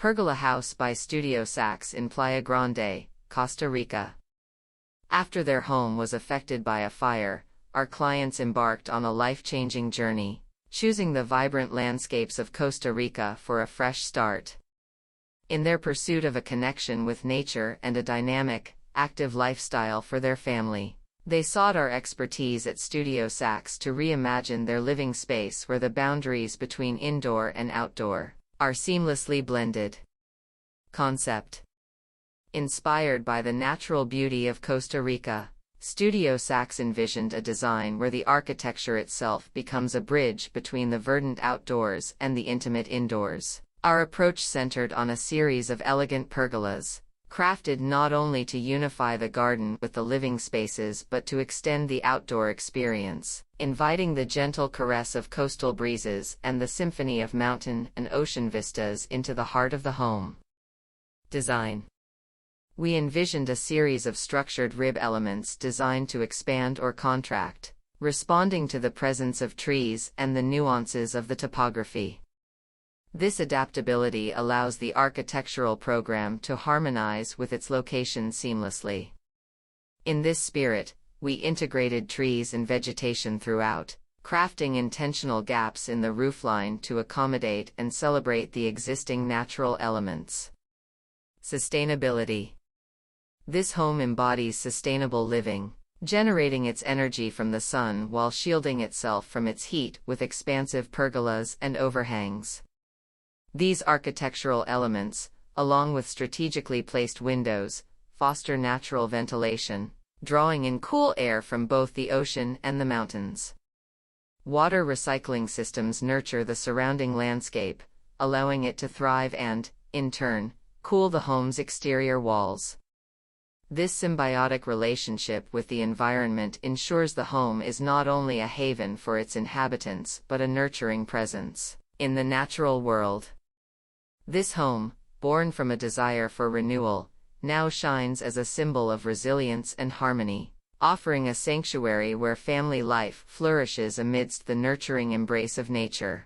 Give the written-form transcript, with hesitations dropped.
Pergola House by Studio Saxe in Playa Grande, Costa Rica. After their home was affected by a fire, our clients embarked on a life-changing journey, choosing the vibrant landscapes of Costa Rica for a fresh start. In their pursuit of a connection with nature and a dynamic, active lifestyle for their family, they sought our expertise at Studio Saxe to reimagine their living space where the boundaries between indoor and outdoor are seamlessly blended. Concept. Inspired by the natural beauty of Costa Rica, Studio Saxe envisioned a design where the architecture itself becomes a bridge between the verdant outdoors and the intimate indoors. Our approach centered on a series of elegant pergolas, crafted not only to unify the garden with the living spaces but to extend the outdoor experience, inviting the gentle caress of coastal breezes and the symphony of mountain and ocean vistas into the heart of the home. Design. We envisioned a series of structured rib elements designed to expand or contract, responding to the presence of trees and the nuances of the topography. This adaptability allows the architectural program to harmonize with its location seamlessly. In this spirit, we integrated trees and vegetation throughout, crafting intentional gaps in the roofline to accommodate and celebrate the existing natural elements. Sustainability. This home embodies sustainable living, generating its energy from the sun while shielding itself from its heat with expansive pergolas and overhangs. These architectural elements, along with strategically placed windows, foster natural ventilation, drawing in cool air from both the ocean and the mountains. Water recycling systems nurture the surrounding landscape, allowing it to thrive and, in turn, cool the home's exterior walls. This symbiotic relationship with the environment ensures the home is not only a haven for its inhabitants but a nurturing presence in the natural world. This home, born from a desire for renewal, now shines as a symbol of resilience and harmony, offering a sanctuary where family life flourishes amidst the nurturing embrace of nature.